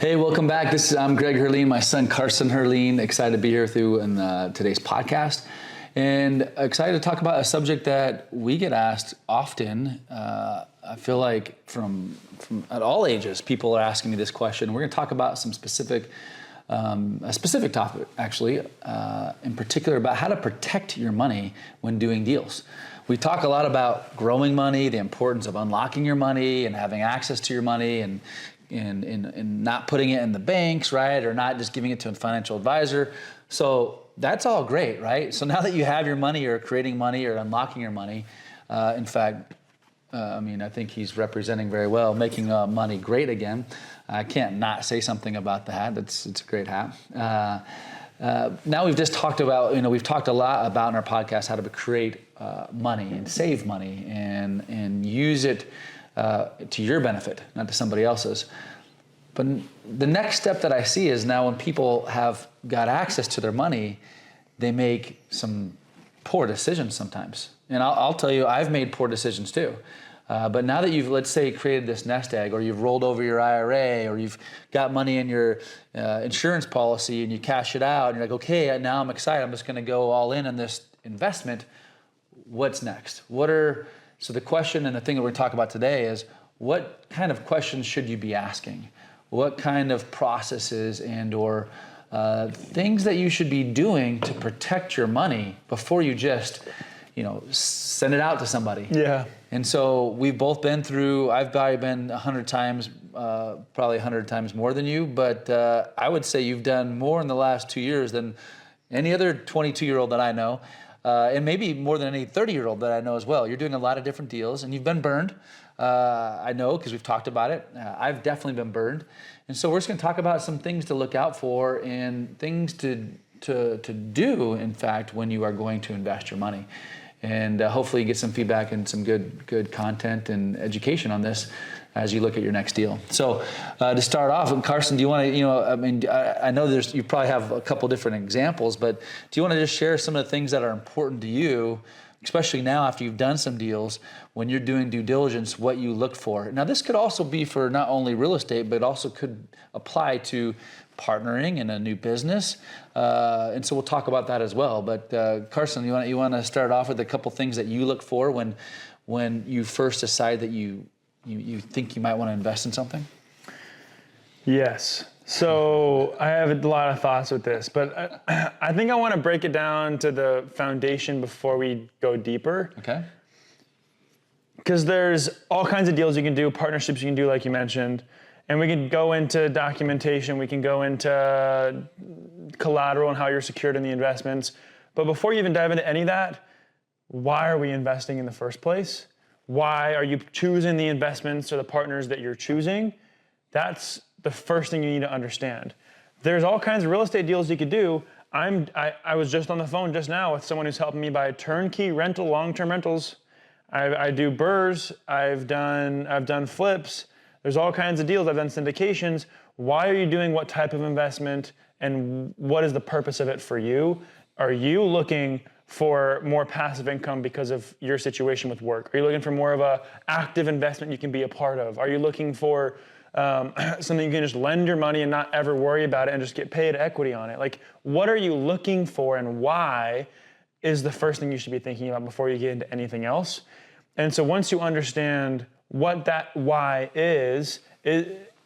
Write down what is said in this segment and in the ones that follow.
Hey, welcome back. I'm Greg Herlean, my son Carson Herlean. Excited to be here with you in today's podcast, and excited to talk about a subject that we get asked often. I feel like from at all ages, people are asking me this question. We're going to talk about some specific, a specific topic actually, in particular about how to protect your money when doing deals. We talk a lot about growing money, the importance of unlocking your money and having access to your money, and not putting it in the banks, right? Or not just giving it to a financial advisor. So that's all great, right? So now that you have your money or creating money or unlocking your money, in fact, I think he's representing very well, making money great again. I can't not say something about the hat. It's a great hat. Now we've just talked about, we've talked a lot about in our podcast how to create money and save money and use it to your benefit, not to somebody else's. But the next step that I see is now when people have got access to their money, they make some poor decisions sometimes. And I'll tell you, I've made poor decisions too. But now that you've, let's say, created this nest egg, or you've rolled over your IRA, or you've got money in your insurance policy and you cash it out, and you're like, okay, now I'm excited. I'm just going to go all in on this investment. What's next? So the question and the thing that we're talking about today is, what kind of questions should you be asking? What kind of processes or things that you should be doing to protect your money before you just, send it out to somebody? Yeah. And so we've both been through, I've probably been 100 times, probably 100 times more than you, but I would say you've done more in the last 2 years than any other 22-year-old that I know. And maybe more than any 30-year-old that I know as well. You're doing a lot of different deals, and you've been burned. I know, because we've talked about it. I've definitely been burned. And so we're just going to talk about some things to look out for and things to do, in fact, when you are going to invest your money. And hopefully you get some feedback and some good content and education on this as you look at your next deal. So to start off, Carson, do you want to, I know you probably have a couple different examples, but do you want to just share some of the things that are important to you, especially now after you've done some deals, when you're doing due diligence, what you look for? Now, this could also be for not only real estate, but also could apply to partnering in a new business. And so we'll talk about that as well. But Carson, you want to start off with a couple things that you look for when you first decide that you think you might want to invest in something? Yes. So I have a lot of thoughts with this, but I think I want to break it down to the foundation before we go deeper. Okay. Because there's all kinds of deals you can do, partnerships you can do, like you mentioned, and we can go into documentation, we can go into collateral and how you're secured in the investments. But before you even dive into any of that, why are we investing in the first place? Why are you choosing the investments or the partners that you're choosing? That's the first thing you need to understand. There's all kinds of real estate deals you could do. I was just on the phone just now with someone who's helping me buy turnkey rental, long-term rentals. I do BRRRRs. I've done flips. There's all kinds of deals. I've done syndications. Why are you doing what type of investment, and what is the purpose of it for you? Are you looking for more passive income because of your situation with work? Are you looking for more of a active investment you can be a part of? Are you looking for something you can just lend your money and not ever worry about it and just get paid equity on it? Like, what are you looking for, and why is the first thing you should be thinking about before you get into anything else? And so once you understand what that why is,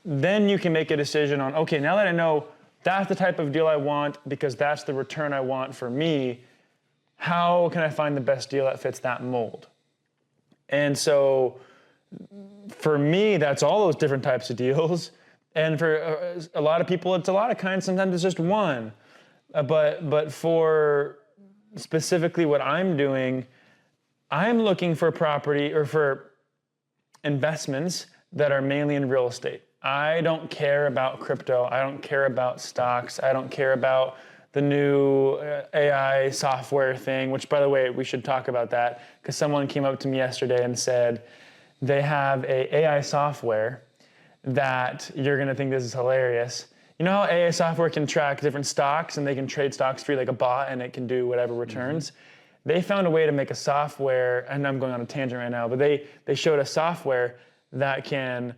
then you can make a decision on, okay, now that I know that's the type of deal I want because that's the return I want for me, how can I find the best deal that fits that mold? And so for me, that's all those different types of deals. And for a lot of people, it's a lot of kinds. Sometimes it's just one. But for specifically what I'm doing, I'm looking for property or for investments that are mainly in real estate. I don't care about crypto. I don't care about stocks. I don't care about the new AI software thing, which, by the way, we should talk about that, because someone came up to me yesterday and said they have a AI software that you're going to think this is hilarious. You know how AI software can track different stocks and they can trade stocks for you like a bot and it can do whatever returns? Mm-hmm. They found a way to make a software, and I'm going on a tangent right now, but they showed a software that can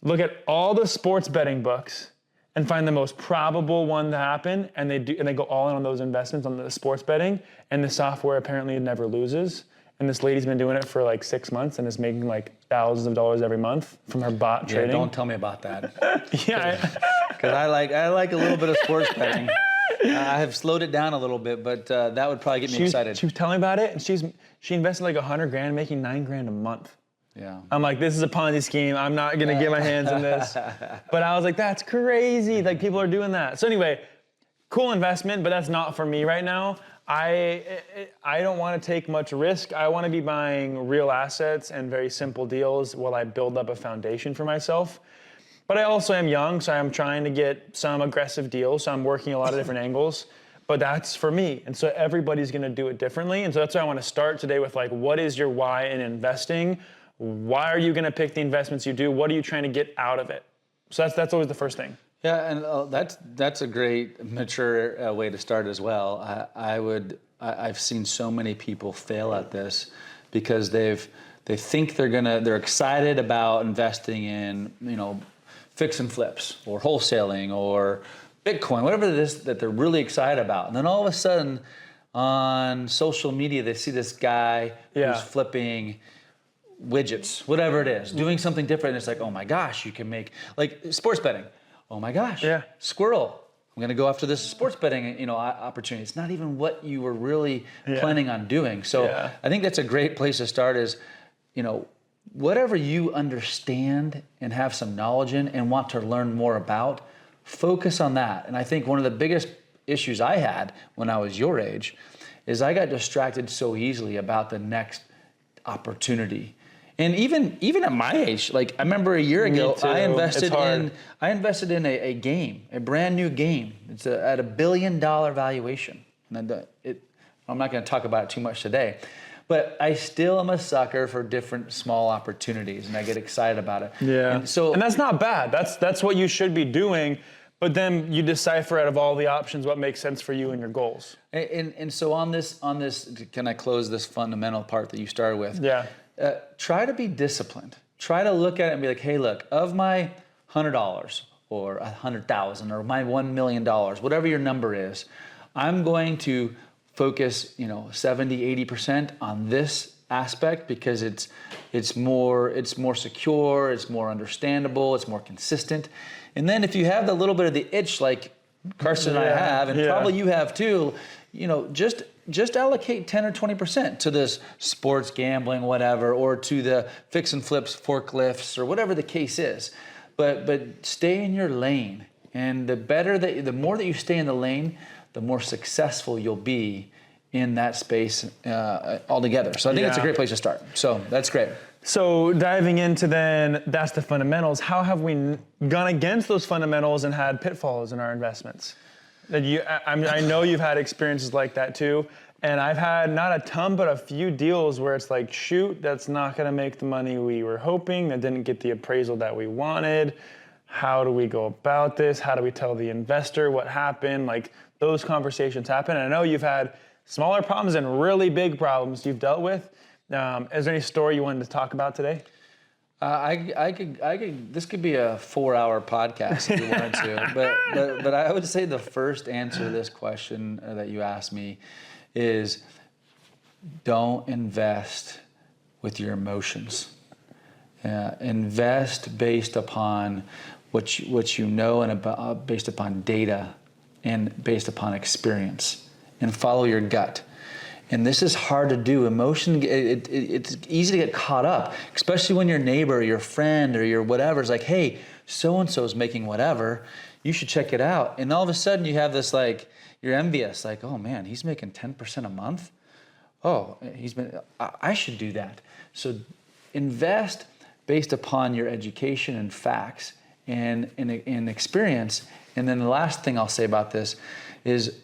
look at all the sports betting books and find the most probable one to happen, and they go all in on those investments on the sports betting, and the software apparently never loses. And this lady's been doing it for like 6 months and is making like thousands of dollars every month from her bot trading. Don't tell me about that. Yeah, Because I like a little bit of sports betting. I have slowed it down a little bit, but that would probably get me excited. She was telling me about it, and she invested like $100,000, making $9,000 a month. Yeah. I'm like, this is a Ponzi scheme. I'm not gonna get my hands in this. But I was like, that's crazy. Like, people are doing that. So anyway, cool investment, but that's not for me right now. I don't want to take much risk. I want to be buying real assets and very simple deals while I build up a foundation for myself. But I also am young, so I'm trying to get some aggressive deals. So I'm working a lot of different angles. But that's for me. And so everybody's gonna do it differently. And so that's why I want to start today with like, what is your why in investing? Why are you going to pick the investments you do? What are you trying to get out of it? So that's always the first thing. Yeah, and that's a great mature way to start as well. I've seen so many people fail at this because they think they're excited about investing in, fix and flips or wholesaling or Bitcoin, whatever it is that they're really excited about. And then all of a sudden on social media they see this guy who's flipping widgets, whatever it is, doing something different. And it's like, oh my gosh, you can make, like sports betting. Oh my gosh, squirrel. I'm going to go after this sports betting, opportunity. It's not even what you were really planning on doing. So I think that's a great place to start is, whatever you understand and have some knowledge in and want to learn more about, focus on that. And I think one of the biggest issues I had when I was your age is I got distracted so easily about the next opportunity. And even at my age, like I remember a year ago, I invested in a game, a brand new game. It's at $1 billion valuation. And I'm not going to talk about it too much today, but I still am a sucker for different small opportunities, and I get excited about it. Yeah. And that's not bad. That's what you should be doing. But then you decipher out of all the options what makes sense for you and your goals. And so on this, can I close this fundamental part that you started with? Yeah. Try to be disciplined. Try to look at it and be like, hey, look, of my $100 or 100,000 or my $1 million, whatever your number is, I'm going to focus, 70, 80% on this aspect because it's more secure, it's more understandable, it's more consistent. And then if you have the little bit of the itch like Carson and I have, and probably you have too, just allocate 10 or 20% to this sports gambling, whatever, or to the fix and flips, forklifts, or whatever the case is. But stay in your lane. And the more that you stay in the lane, the more successful you'll be in that space altogether. So I think it's a great place to start. So that's great. So diving into then, that's the fundamentals. How have we gone against those fundamentals and had pitfalls in our investments? I know you've had experiences like that too. And I've had not a ton, but a few deals where it's like, shoot, that's not going to make the money we were hoping. That didn't get the appraisal that we wanted. How do we go about this? How do we tell the investor what happened? Like those conversations happen. And I know you've had smaller problems and really big problems you've dealt with. Is there any story you wanted to talk about today? I could. This could be a 4-hour podcast if you wanted to. But I would say the first answer to this question that you asked me is, don't invest with your emotions. Invest based upon what you know and based upon data and based upon experience, and follow your gut. And this is hard to do. Emotion, it's easy to get caught up, especially when your neighbor or your friend or your whatever is like, hey, so-and-so is making whatever, you should check it out. And all of a sudden you have this like, you're envious, like, oh man, he's making 10% a month? Oh, I should do that. So invest based upon your education and facts and experience. And then the last thing I'll say about this is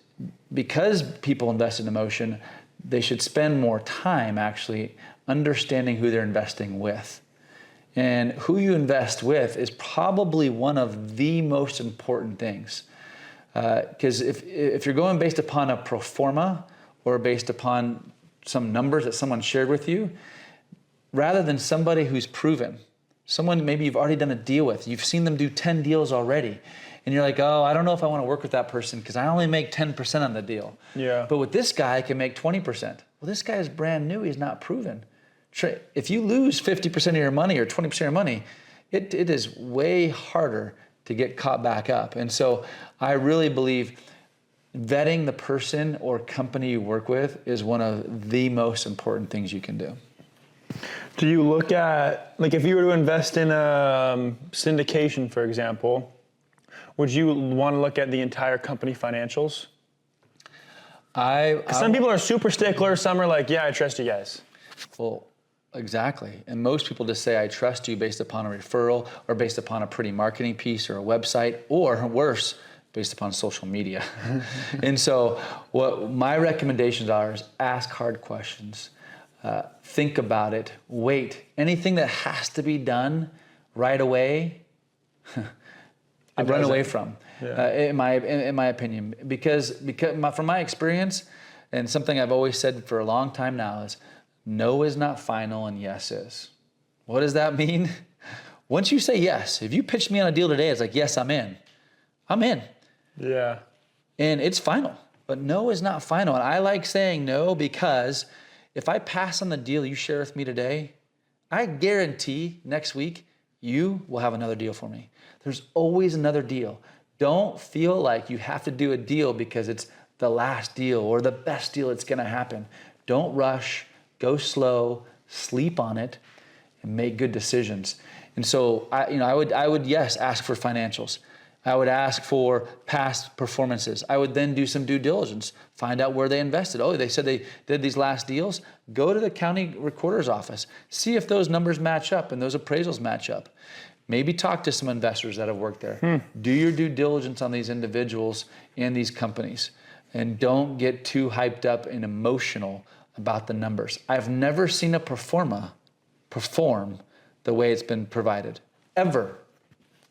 because people invest in emotion, they should spend more time actually understanding who they're investing with. And who you invest with is probably one of the most important things. Because if you're going based upon a pro forma or based upon some numbers that someone shared with you, rather than somebody who's proven Someone maybe you've already done a deal with. You've seen them do 10 deals already. And you're like, oh, I don't know if I want to work with that person because I only make 10% on the deal. Yeah. But with this guy, I can make 20%. Well, this guy is brand new. He's not proven. If you lose 50% of your money or 20% of your money, it is way harder to get caught back up. And so I really believe vetting the person or company you work with is one of the most important things you can do. Do you look at, like if you were to invest in a syndication, for example, would you want to look at the entire company financials? Some people are super stickler. Some are like, yeah, I trust you guys. Well, exactly. And most people just say, I trust you based upon a referral or based upon a pretty marketing piece or a website, or worse, based upon social media. And so what my recommendations are is ask hard questions. Think about it. Wait. Anything that has to be done right away, I'd run away from, in my opinion. Because from my experience, and something I've always said for a long time now is, no is not final and yes is. What does that mean? Once you say yes, if you pitched me on a deal today, it's like, yes, I'm in. I'm in. Yeah. And it's final. But no is not final. And I like saying no because if I pass on the deal you share with me today, I guarantee next week you will have another deal for me. There's always another deal. Don't feel like you have to do a deal because it's the last deal or the best deal that's going to happen. Don't rush. Go slow, sleep on it, and make good decisions. And so, I would yes, ask for financials. I would ask for past performances. I would then do some due diligence, find out where they invested. Oh, they said they did these last deals. Go to the county recorder's office. See if those numbers match up and those appraisals match up. Maybe talk to some investors that have worked there. Do your due diligence on these individuals and these companies. And don't get too hyped up and emotional about the numbers. I've never seen a perform the way it's been provided, ever.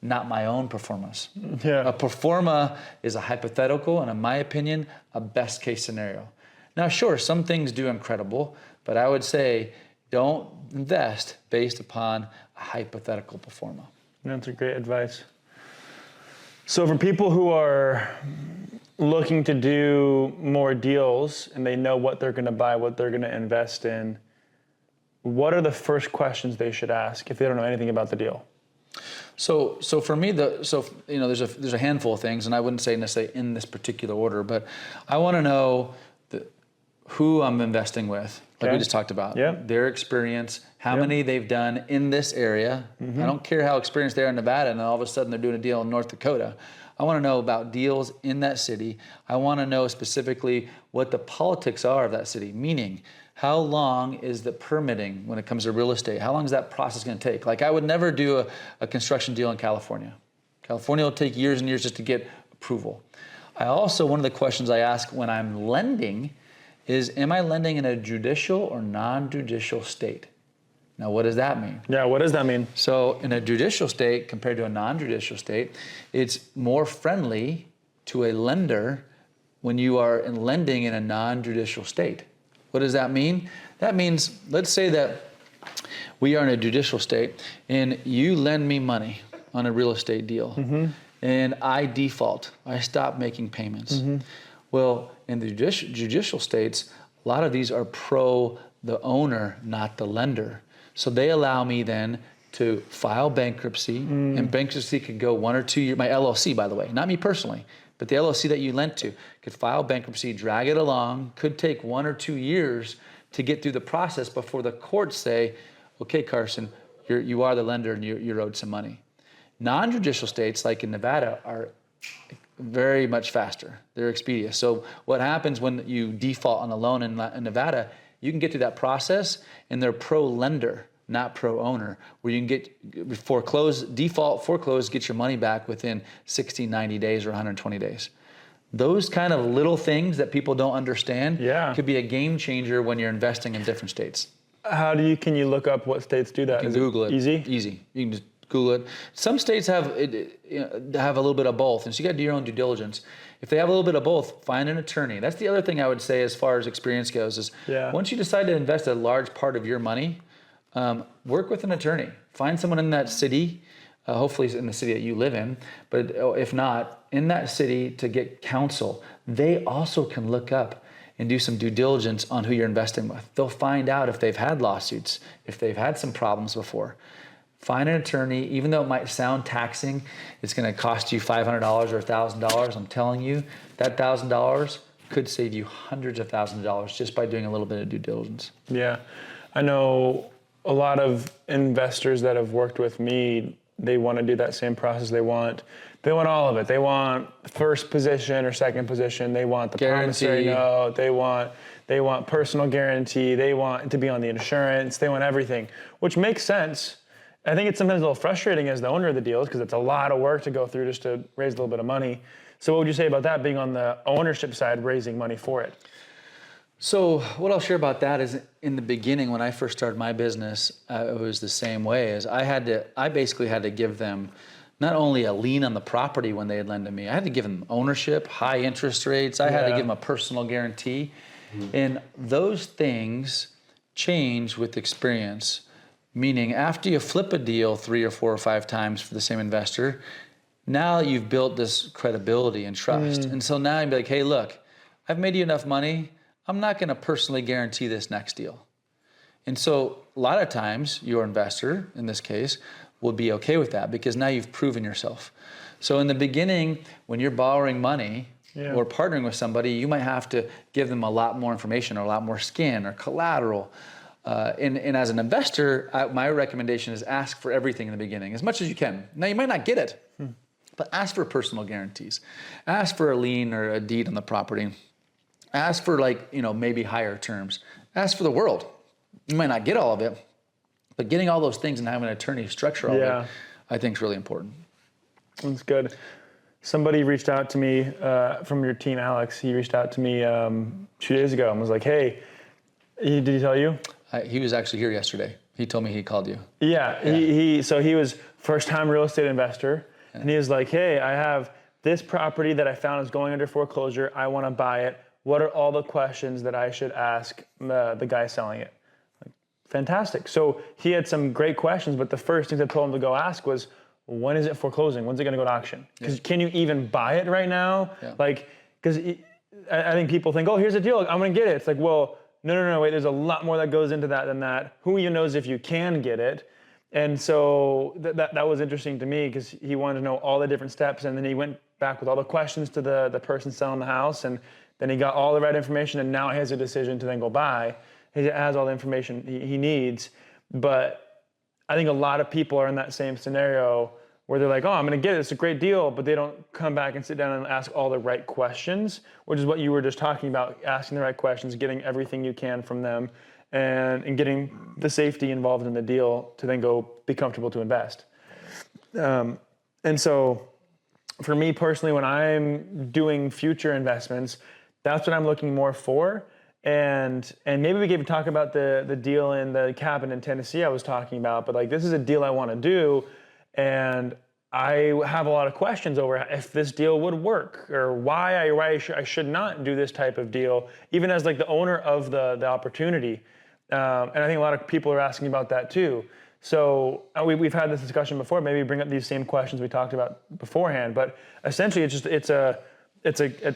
Not my own performance. Yeah. A performa is a hypothetical, and in my opinion, a best case scenario. Now, sure, some things do incredible, but I would say don't invest based upon a hypothetical performa. That's a great advice. So for people who are looking to do more deals and they know what they're going to buy, what they're going to invest in, what are the first questions they should ask if they don't know anything about the deal? So for me, there's a handful of things, and I wouldn't say necessarily in this particular order, but I want to know who I'm investing with, like we just talked about, their experience, how many they've done in this area. I don't care how experienced they are in Nevada, and then all of a sudden they're doing a deal in North Dakota. I want to know about deals in that city. I want to know specifically what the politics are of that city, meaning how long is the permitting when it comes to real estate? How long is that process going to take? Like I would never do a construction deal in California. California will take years and years just to get approval. One of the questions I ask when I'm lending is, am I lending in a judicial or non-judicial state? Now, what does that mean? Yeah, what does that mean? So in a judicial state compared to a non-judicial state, it's more friendly to a lender when you are lending in a non-judicial state. What does that mean? That means, let's say that we are in a judicial state and you lend me money on a real estate deal and I default. I stop making payments. Well, in the judicial states, a lot of these are pro the owner, not the lender. So they allow me then to file bankruptcy, and bankruptcy could go 1 or 2 years. My LLC, by the way, not me personally, but the LLC that you lent to could file bankruptcy, drag it along, could take 1 or 2 years to get through the process before the courts say, okay, Carson, you are the lender and you're owed some money. Non-judicial states, like in Nevada, are very much faster. They're expeditious. So what happens when you default on a loan in Nevada, you can get through that process and they're pro-lender, not pro-owner, where you can get default, foreclose, get your money back within 60, 90 days or 120 days. Those kind of little things that people don't understand could be a game changer when you're investing in different states. Can you look up what states do that? You can Google it. Easy? Easy. You can just Google it. Some states have a little bit of both, and so you got to do your own due diligence. If they have a little bit of both, find an attorney. That's the other thing I would say as far as experience goes is once you decide to invest a large part of your money, work with an attorney. Find someone in that city, hopefully in the city that you live in, but if not, in that city to get counsel. They also can look up and do some due diligence on who you're investing with. They'll find out if they've had lawsuits, if they've had some problems before. Find an attorney, even though it might sound taxing, it's going to cost you $500 or $1,000. I'm telling you, that $1,000 could save you hundreds of thousands of dollars just by doing a little bit of due diligence. Yeah. I know a lot of investors that have worked with me, they want to do that same process. They want all of it. They want first position or second position. They want the promissory note. They want personal guarantee. They want to be on the insurance. They want everything, which makes sense. I think it's sometimes a little frustrating as the owner of the deals because it's a lot of work to go through just to raise a little bit of money. So what would you say about that being on the ownership side, raising money for it? So what I'll share about that is in the beginning, when I first started my business, it was the same way. As I basically had to give them not only a lien on the property when they had lent to me, I had to give them ownership, high interest rates. I had to give them a personal guarantee. And those things change with experience. Meaning after you flip a deal 3 or 4 or 5 times for the same investor, now you've built this credibility and trust. And so now you'd be like, hey, look, I've made you enough money. I'm not going to personally guarantee this next deal. And so a lot of times your investor, in this case, will be okay with that because now you've proven yourself. So in the beginning, when you're borrowing money or partnering with somebody, you might have to give them a lot more information or a lot more skin or collateral. And as an investor, my recommendation is ask for everything in the beginning, as much as you can. Now, you might not get it, but ask for personal guarantees. Ask for a lien or a deed on the property. Ask for maybe higher terms. Ask for the world. You might not get all of it, but getting all those things and having an attorney structure all of it, I think is really important. That's good. Somebody reached out to me from your team, Alex. He reached out to me 2 days ago and was like, hey, did he tell you? He was actually here yesterday. He told me he called you. Yeah. He was first-time real estate investor, and he was like, hey, I have this property that I found is going under foreclosure. I want to buy it. What are all the questions that I should ask the guy selling it? Like, fantastic. So he had some great questions, but the first thing I told him to go ask was, when is it foreclosing? When's it going to go to auction? Because can you even buy it right now? Yeah. Because I think people think, oh, here's a deal. I'm going to get it. It's like, well, no, wait, there's a lot more that goes into that than that. Who even knows if you can get it? And so that was interesting to me because he wanted to know all the different steps, and then he went back with all the questions to the person selling the house, and then he got all the right information, and now he has a decision to then go buy. He has all the information he needs, but I think a lot of people are in that same scenario where they're like, oh, I'm going to get it. It's a great deal, but they don't come back and sit down and ask all the right questions, which is what you were just talking about, asking the right questions, getting everything you can from them, and getting the safety involved in the deal to then go be comfortable to invest. And so for me personally, when I'm doing future investments, that's what I'm looking more for. And maybe we could talk about the deal in the cabin in Tennessee I was talking about, but this is a deal I want to do. And I have a lot of questions over if this deal would work or why I should not do this type of deal, even as the owner of the opportunity. And I think a lot of people are asking about that too. So we've had this discussion before. Maybe bring up these same questions we talked about beforehand. But essentially, it's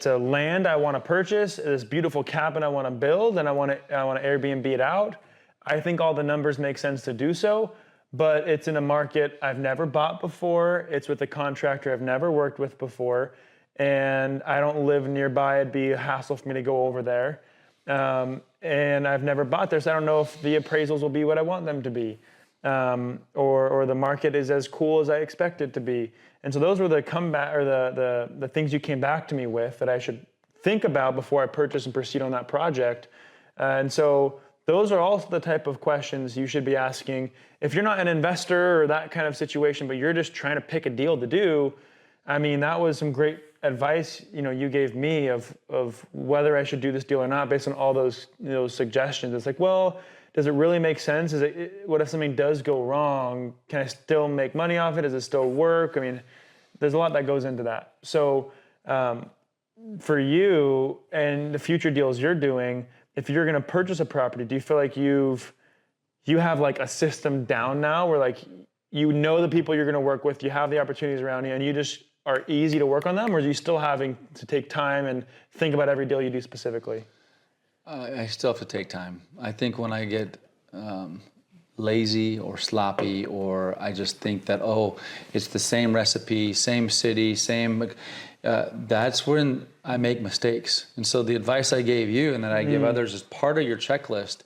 a land I want to purchase, this beautiful cabin I want to build, and I want to Airbnb it out. I think all the numbers make sense to do so. But it's in a market I've never bought before. It's with a contractor I've never worked with before. And I don't live nearby. It'd be a hassle for me to go over there. And I've never bought there, so I don't know if the appraisals will be what I want them to be. Or the market is as cool as I expect it to be. And so those were the comeback or the things you came back to me with that I should think about before I purchase and proceed on that project. And so those are also the type of questions you should be asking. If you're not an investor or that kind of situation, but you're just trying to pick a deal to do, I mean, that was some great advice, you gave me of whether I should do this deal or not based on all those suggestions. It's like, well, does it really make sense? What if something does go wrong? Can I still make money off it? Does it still work? I mean, there's a lot that goes into that. So for you and the future deals you're doing, if you're going to purchase a property, do you feel like you have a system down now where you know the people you're going to work with, you have the opportunities around you, and you just are easy to work on them, or are you still having to take time and think about every deal you do specifically? I still have to take time. I think when I get lazy or sloppy, or I just think that, oh, it's the same recipe, same city, that's when I make mistakes. And so the advice I gave you and that I give others is part of your checklist,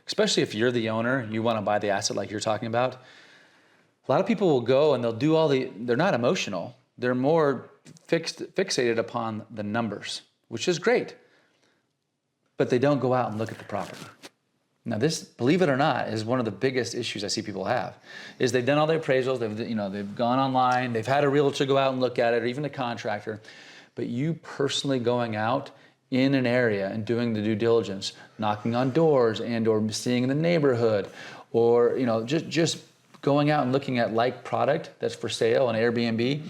especially if you're the owner, you want to buy the asset like you're talking about. A lot of people will go and they'll do they're not emotional. They're more fixated upon the numbers, which is great. But they don't go out and look at the property. Now this, believe it or not, is one of the biggest issues I see people have, is they've done all their appraisals, they've gone online, they've had a realtor go out and look at it, or even a contractor, but you personally going out in an area and doing the due diligence, knocking on doors and or seeing in the neighborhood, or just going out and looking at like product that's for sale on Airbnb,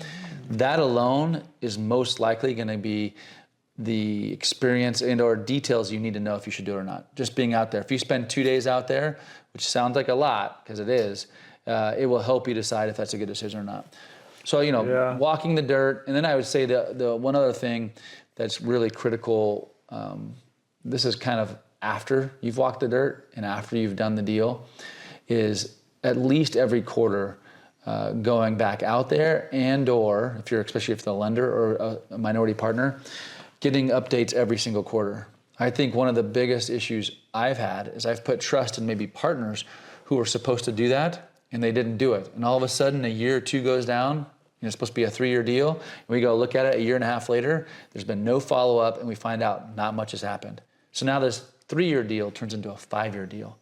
that alone is most likely going to be the experience and or details you need to know if you should do it or not. Just being out there. If you spend 2 days out there, which sounds like a lot, because it is, it will help you decide if that's a good decision or not. So, walking the dirt. And then I would say the one other thing that's really critical, this is kind of after you've walked the dirt and after you've done the deal, is at least every quarter going back out there and or, especially if the lender or a minority partner, getting updates every single quarter. I think one of the biggest issues I've had is I've put trust in maybe partners who were supposed to do that and they didn't do it. And all of a sudden a year or two goes down, it's supposed to be a 3-year deal, and we go look at it a year and a half later, there's been no follow-up and we find out not much has happened. So now this 3-year deal turns into a 5-year deal.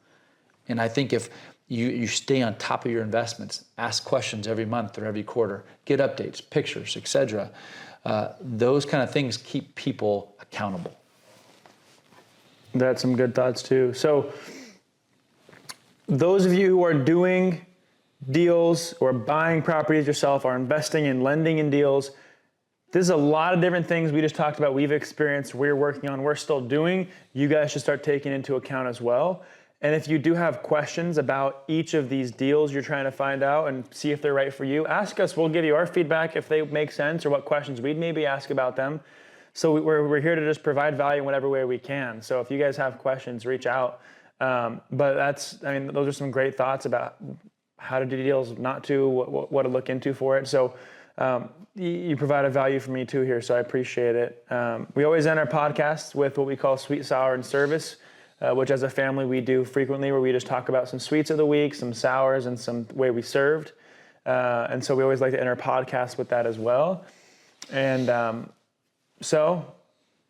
And I think if you stay on top of your investments, ask questions every month or every quarter, get updates, pictures, etc., those kind of things keep people accountable. That's some good thoughts too. So those of you who are doing deals or buying properties yourself, are investing in lending in deals, there's a lot of different things we just talked about, we've experienced, we're working on, we're still doing. You guys should start taking into account as well. And if you do have questions about each of these deals you're trying to find out and see if they're right for you, ask us. We'll give you our feedback if they make sense or what questions we'd maybe ask about them. So we're here to just provide value in whatever way we can. So if you guys have questions, reach out. But those are some great thoughts about how to do deals, not to, what to look into for it. So you provide a value for me too here, so I appreciate it. We always end our podcasts with what we call sweet, sour, and service. Which as a family we do frequently, where we just talk about some sweets of the week, some sours, and some way we served. And so we always like to end our podcast with that as well. And so,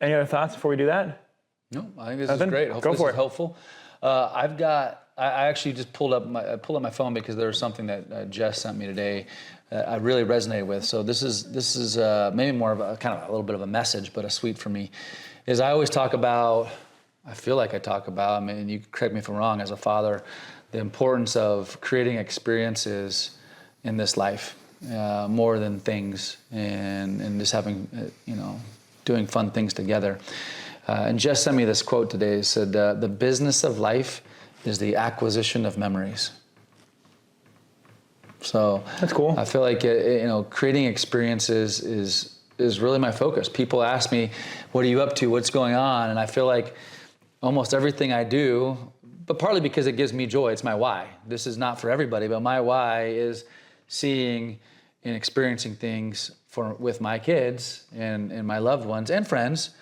any other thoughts before we do that? No, I think this is great. Hopefully this is helpful. I actually just pulled up my phone because there was something that Jess sent me today that I really resonated with. So this is maybe more of a kind of a little bit of a message, but a sweet for me. Is I always talk about, and you correct me if I'm wrong, as a father, the importance of creating experiences in this life, more than things, and just having, doing fun things together. And Jess sent me this quote today. It said, the business of life is the acquisition of memories. So that's cool. I feel like, creating experiences is really my focus. People ask me, what are you up to? What's going on? And I feel like almost everything I do, but partly because it gives me joy, it's my why. This is not for everybody, but my why is seeing and experiencing things with my kids and my loved ones and friends,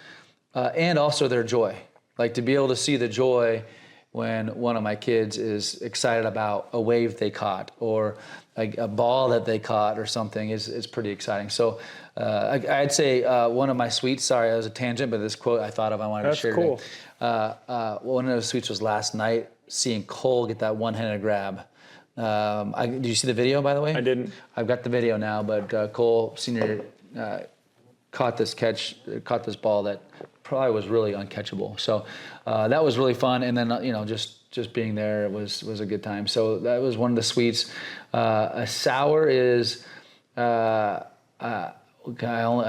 and also their joy. Like to be able to see the joy when one of my kids is excited about a wave they caught or a ball that they caught or something is pretty exciting. So I'd say one of my sweets, sorry, that was a tangent, but this quote I thought of, I wanted to share cool. today. One of the sweets was last night, seeing Cole get that one-handed grab. Did you see the video, by the way? I didn't. I've got the video now, but Cole Sr. Caught this ball that probably was really uncatchable. So that was really fun. And then, just being there was a good time. So that was one of the sweets. A sour is, I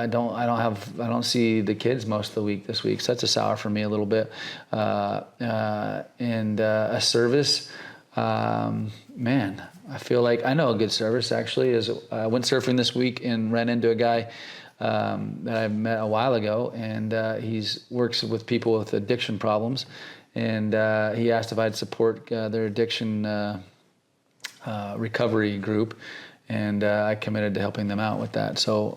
don't see the kids most of the week this week. So that's a sour for me a little bit. And a service, Man, I feel like I know a good service actually is I went surfing this week and ran into a guy that I met a while ago, and he's works with people with addiction problems, and he asked if I'd support their addiction recovery group, and I committed to helping them out with that. So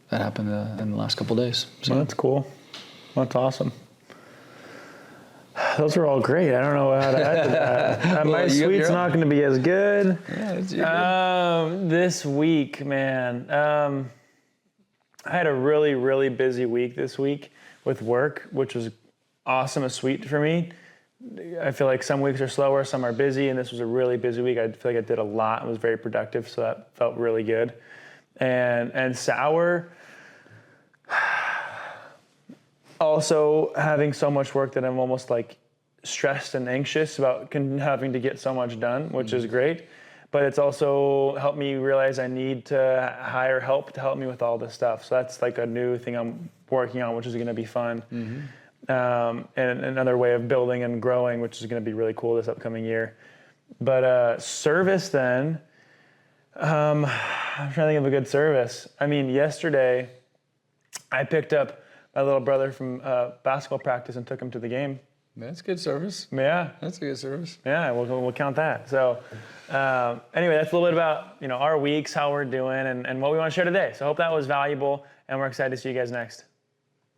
that happened in the last couple of days. So Well, that's cool. That's awesome. Those are all great. I don't know how to add to that. My suite's not going to be as good. Yeah, This week, man, I had a really, really busy week this week with work, which was awesome, a sweet for me. I feel like some weeks are slower, some are busy, and this was a really busy week. I feel like I did a lot and was very productive, so that felt really good. And sour, also having so much work that I'm almost like stressed and anxious about having to get so much done, which is great. But it's also helped me realize I need to hire help to help me with all this stuff. So that's like a new thing I'm working on, which is going to be fun. And another way of building and growing, which is going to be really cool this upcoming year. But service then, I'm trying to think of a good service. I mean, yesterday I picked up my little brother from basketball practice and took him to the game. that's good service. Yeah. That's a good service. Yeah, we'll count that. So anyway, that's a little bit about our weeks, how we're doing, and what we want to share today. So I hope that was valuable, and we're excited to see you guys next.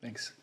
Thanks.